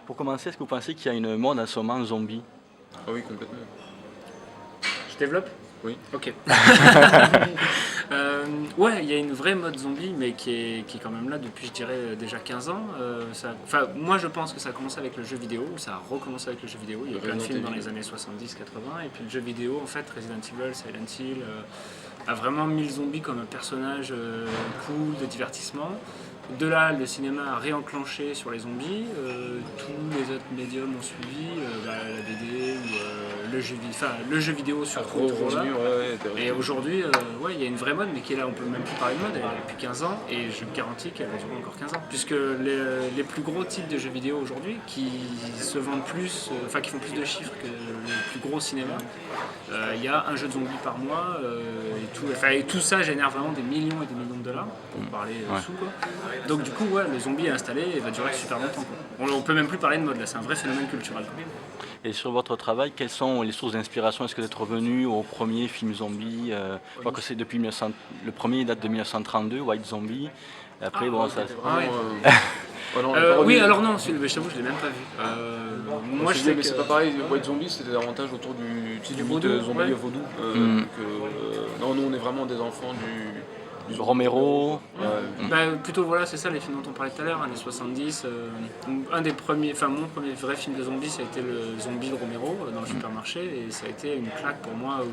Pour commencer, est-ce que vous pensez qu'il y a une mode en ce moment zombie? Ah oui, complètement. Je développe? Oui. Ok. Ouais, il y a une vraie mode zombie, mais qui est quand même là depuis, je dirais, déjà 15 ans. Moi, je pense que ça a commencé avec le jeu vidéo, ou ça a recommencé avec le jeu vidéo. Il y a plein de films dans les années 70-80, et puis le jeu vidéo, en fait, Resident Evil, Silent Hill, a vraiment mis le zombie comme un personnage cool, de divertissement. De là, le cinéma a réenclenché sur les zombies. Tous les autres médiums ont suivi, la BD ou le jeu vidéo surtout. Et aujourd'hui, il y a une vraie mode, mais qui est là, on peut même plus parler de mode, elle est là depuis 15 ans, et je garantis qu'elle va durer encore 15 ans. Puisque les plus gros titres de jeux vidéo aujourd'hui, qui se vendent plus, qui font plus de chiffres que le plus gros cinéma, il y a un jeu de zombies par mois, et tout ça génère vraiment des millions et des millions de dollars, pour parler sous quoi. Donc du coup, le zombie est installé et va durer super longtemps, quoi. On peut même plus parler de mode là, c'est un vrai phénomène culturel. Et sur votre travail, quelles sont les sources d'inspiration? Est-ce que vous êtes revenu au premier film zombie? Je crois que c'est depuis 1900... Le premier date de 1932, White Zombie. Et après, oui, alors non, je t'avoue, je l'ai même pas vu. Moi, je sais que c'est pas pareil. White Zombie, c'était davantage autour du mythe zombie vaudou. Non, nous, on est vraiment des enfants du Romero. Plutôt, c'est ça les films dont on parlait tout à l'heure, années 70. Un des premiers, mon premier vrai film de zombie, ça a été le Zombie de Romero dans le supermarché, et ça a été une claque pour moi où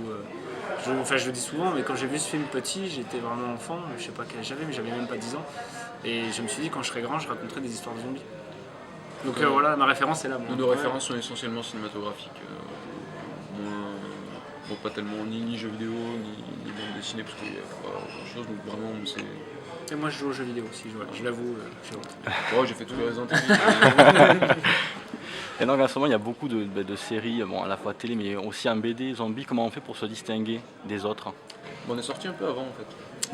je le dis souvent, mais quand j'ai vu ce film petit, j'étais vraiment enfant, je sais pas quel âge j'avais, mais j'avais même pas 10 ans, et je me suis dit quand je serais grand, je raconterais des histoires de zombies. Donc ma référence est là. Nos références sont essentiellement cinématographiques. Pas tellement ni jeux vidéo, ni bande dessinée, parce qu'il y a pas grand chose, donc vraiment c'est... Et moi je joue aux jeux vidéo aussi, je l'avoue. J'ai fait tous les Resident Evil. Et donc en ce moment il y a beaucoup de séries, à la fois télé mais aussi en BD, zombies. Comment on fait pour se distinguer des autres? On est sorti un peu avant en fait,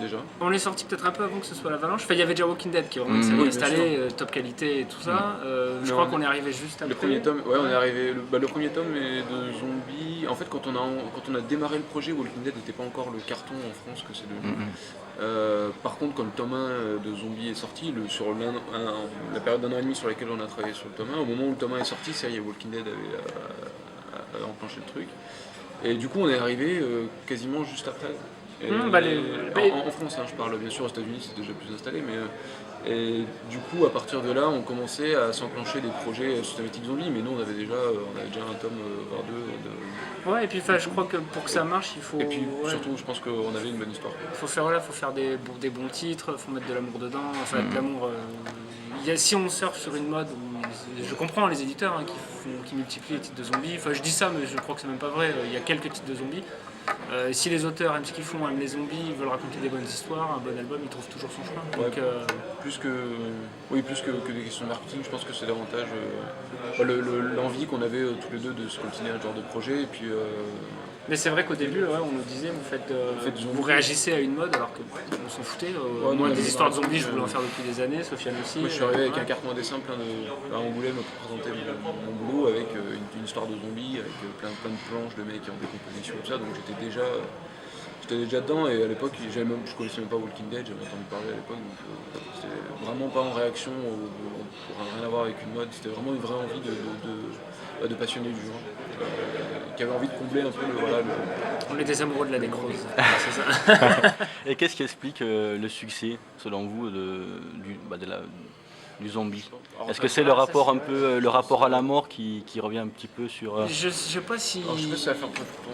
déjà. On est sorti peut-être un peu avant que ce soit l'avalanche. Il y avait déjà Walking Dead qui est vraiment une série installée, top qualité et tout ça. Je crois qu'on est arrivé juste après. Le premier tome, on est arrivé. Le premier tome est de zombies. En fait, quand on a démarré le projet, Walking Dead n'était pas encore le carton en France que c'est devenu. Par contre, quand le tome 1 de Zombie est sorti, sur la période d'un an et demi sur laquelle on a travaillé sur le tome 1, au moment où le tome 1 est sorti, ça y est, Walking Dead avait enclenché le truc. Et du coup, on est arrivé quasiment juste après. En France, je parle, bien sûr, aux États-Unis c'est déjà plus installé, mais du coup, à partir de là, on commençait à s'enclencher des projets systématiques zombies, mais nous, on avait déjà un tome, voire deux. Ouais, et puis je crois que pour que ça marche, il faut. Et puis surtout, je pense qu'on avait une bonne histoire. Faut faire des bons titres, faut mettre de l'amour dedans, de l'amour. Si on surfe sur une mode, je comprends les éditeurs qui multiplient les titres de zombies. Je dis ça, mais je crois que c'est même pas vrai. Il y a quelques titres de zombies. Si les auteurs aiment ce qu'ils font, aiment les zombies, ils veulent raconter des bonnes histoires, un bon album, ils trouvent toujours son chemin. Donc, plus que des questions de marketing, je pense que c'est davantage l'envie qu'on avait tous les deux de se continuer un genre de projet. Et puis, mais c'est vrai qu'au début, on nous disait vous réagissez à une mode alors qu'on s'en foutait. Moi, des histoires de zombies, je voulais en faire depuis des années, Sofiane aussi. Moi, je suis arrivé avec un carton à dessin à Angoulême pour présenter mon boulot avec une histoire de zombies, avec plein de planches de mecs en décomposition et tout ça, donc j'étais déjà dedans, et à l'époque je connaissais même pas Walking Dead, j'avais entendu parler à l'époque, donc c'était vraiment pas en réaction pour rien à voir avec une mode, c'était vraiment une vraie envie de passionnés du genre, qui avait envie de combler un peu On est des amoureux de la nécrose, c'est ça. Et qu'est-ce qui explique le succès, selon vous, du zombie? Est-ce que c'est le rapport le rapport à la mort qui revient un petit peu sur... Je sais pas si... Alors, je sais pas si ça va faire un peu de temps.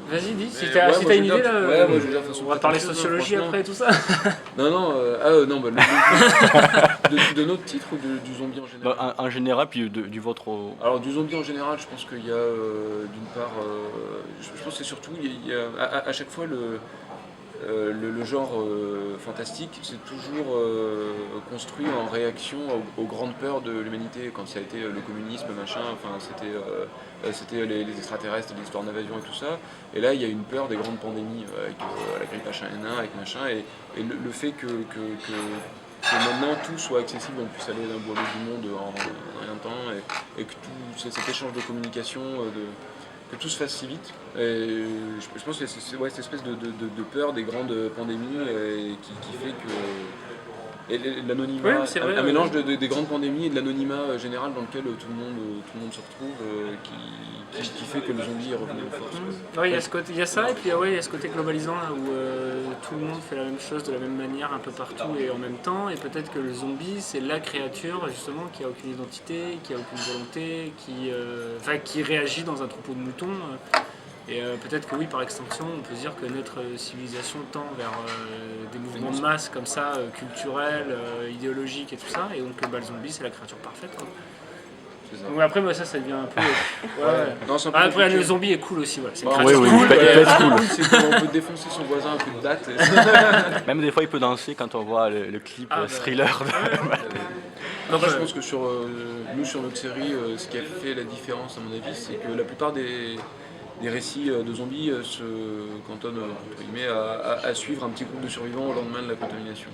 Vas-y, dis, si t'as une idée là. Moi, je veux dire, de façon, on va parler sociologie après et tout ça. Non, de notre titre ou du zombie en général? En général, puis du vôtre. Alors, du zombie en général, je pense qu'il y a d'une part. Je pense que c'est surtout, il y a, à chaque fois le genre fantastique, c'est toujours construit en réaction aux grandes peurs de l'humanité, quand ça a été le communisme, machin, c'était les extraterrestres, l'histoire d'invasion et tout ça. Et là, il y a une peur des grandes pandémies, avec la grippe H1N1, avec machin, et le fait que maintenant tout soit accessible, on puisse aller d'un bout à l'autre du monde en rien de temps, et que tout cet échange de communication, que tout se fasse si vite. Et je pense que c'est cette espèce de peur des grandes pandémies qui fait Et l'anonymat, Ouais, c'est vrai, un mélange des grandes pandémies et de l'anonymat général dans lequel tout le monde se retrouve, qui fait que le zombie est revenu en force. Ouais, il y a ça, et puis il y a ce côté globalisant là, où tout le monde fait la même chose de la même manière un peu partout et en même temps, et peut-être que le zombie c'est la créature justement qui a aucune identité, qui a aucune volonté, qui réagit dans un troupeau de moutons. Et peut-être que oui, par extension, on peut dire que notre civilisation tend vers des mouvements de masse comme ça, culturels, idéologiques et tout ça, et donc le zombie c'est la créature parfaite, quoi. Donc après, moi, ça devient un peu. Non, un peu après, le zombie est cool aussi, voilà. C'est une Oui, créature oui, cool. il peut être cool. C'est qu'on peut défoncer son voisin un coup de batte. Même des fois, il peut danser quand on voit le clip thriller. Après, je pense que nous, sur notre série, ce qui a fait la différence, à mon avis, c'est que la plupart des récits de zombies se cantonnent entre guillemets, à suivre un petit groupe de survivants au lendemain de la contamination.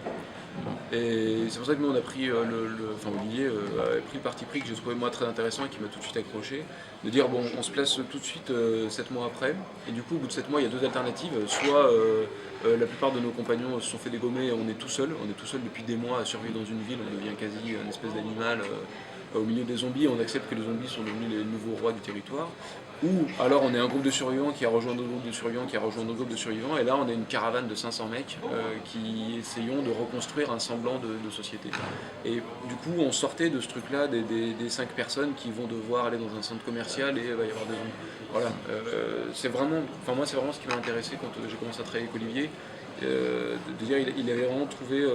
Et c'est pour ça que nous on a pris Olivier a pris le parti pris que j'ai trouvé moi très intéressant et qui m'a tout de suite accroché, de dire bon on se place tout de suite 7 mois après, et du coup au bout de 7 mois il y a deux alternatives, soit la plupart de nos compagnons se sont fait dégommer et on est tout seul depuis des mois à survivre dans une ville, on devient quasi une espèce d'animal au milieu des zombies, on accepte que les zombies sont devenus les nouveaux rois du territoire. Ou alors on est un groupe de survivants qui a rejoint d'autres groupes de survivants, qui a rejoint d'autres groupes de survivants, et là on est une caravane de 500 mecs qui essayons de reconstruire un semblant de société. Et du coup on sortait de ce truc-là des 5 personnes qui vont devoir aller dans un centre commercial et il va y avoir des zombies. Voilà, c'est vraiment ce qui m'a intéressé quand j'ai commencé à travailler avec Olivier, de dire il avait vraiment trouvé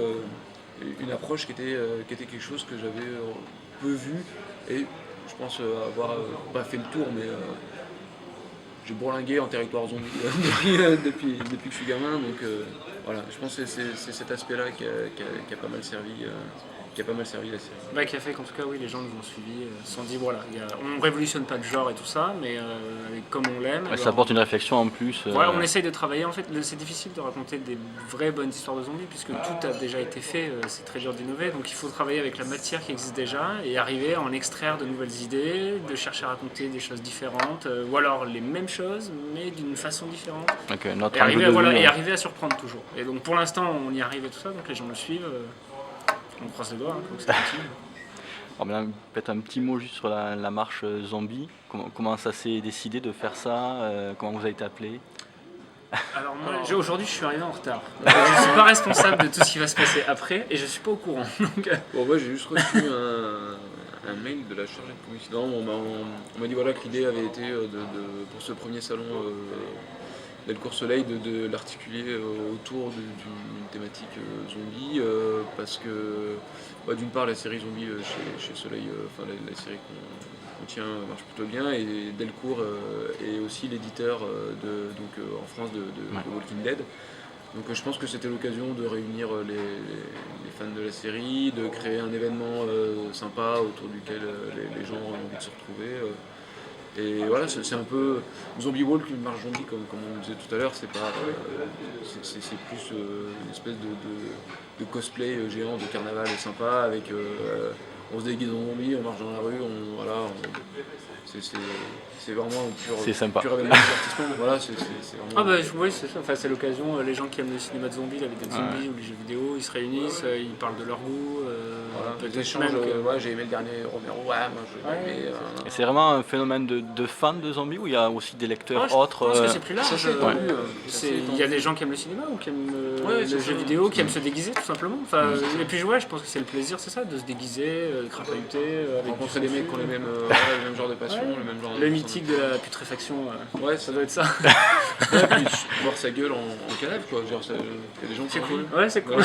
une approche qui était quelque chose que j'avais peu vu, et je pense avoir pas fait le tour, mais j'ai bourlingué en territoire zombie depuis que je suis gamin, donc voilà, je pense que c'est cet aspect-là qui a pas mal servi. Qui a pas mal servi la série. Qui a fait qu'en tout cas, oui, les gens nous ont suivis, se sont dit voilà, on révolutionne pas de genre et tout ça, mais comme on l'aime. Ça apporte une réflexion en plus. Voilà, on essaye de travailler. En fait, c'est difficile de raconter des vraies bonnes histoires de zombies puisque tout a déjà été fait, c'est très dur d'innover, donc il faut travailler avec la matière qui existe déjà et arriver à en extraire de nouvelles idées, de chercher à raconter des choses différentes, ou alors les mêmes choses, mais d'une façon différente. Okay, et arriver à surprendre toujours. Et donc pour l'instant, on y arrive et tout ça, donc les gens nous suivent. On croise les doigts, donc ça continue. Peut-être un petit mot juste sur la marche zombie. Comment ça s'est décidé de faire ça, comment vous avez été appelé? Alors moi, aujourd'hui je suis arrivé en retard. Donc, je ne suis pas responsable de tout ce qui va se passer après et je ne suis pas au courant. Bon, moi j'ai juste reçu un mail de la chargée de communication. On m'a dit voilà, que l'idée avait été pour ce premier salon Delcourt Soleil de l'articuler autour d'une thématique zombie, parce que d'une part la série zombie chez Soleil, la série qu'on tient marche plutôt bien, et Delcourt est aussi l'éditeur en France de Walking Dead. Donc je pense que c'était l'occasion de réunir les fans de la série, de créer un événement sympa autour duquel les gens ont envie de se retrouver. Et voilà, c'est un peu Zombie Walk, une marche zombie comme on disait tout à l'heure, c'est pas, c'est plus une espèce de cosplay géant de carnaval sympa avec on se déguise en zombie, on marche dans la rue, c'est vraiment un pur événement divertissement. Voilà, c'est vraiment... Ah bah oui, c'est ça. Enfin, c'est l'occasion, les gens qui aiment le cinéma de zombies, la vidéo de zombies ou les jeux vidéo, ils se réunissent, ils parlent de leur goût. Des échanges, j'ai aimé le dernier Romero, moi j'ai aimé... Et c'est vraiment un phénomène de fans de zombies ou il y a aussi des lecteurs autres? Je pense que c'est plus large. Il y a des gens qui aiment le cinéma ou qui aiment le jeu vidéo, qui aiment se déguiser tout simplement. Enfin, et puis je pense que c'est le plaisir, c'est ça, de se déguiser, de crapahuter, rencontrer des mecs qui ont le même genre de passion, le même genre de... Le mythique de la putréfaction, ça doit être ça. Et puis voir sa gueule en cave, quoi. Il y a des gens qui... C'est cool. Ouais, c'est cool.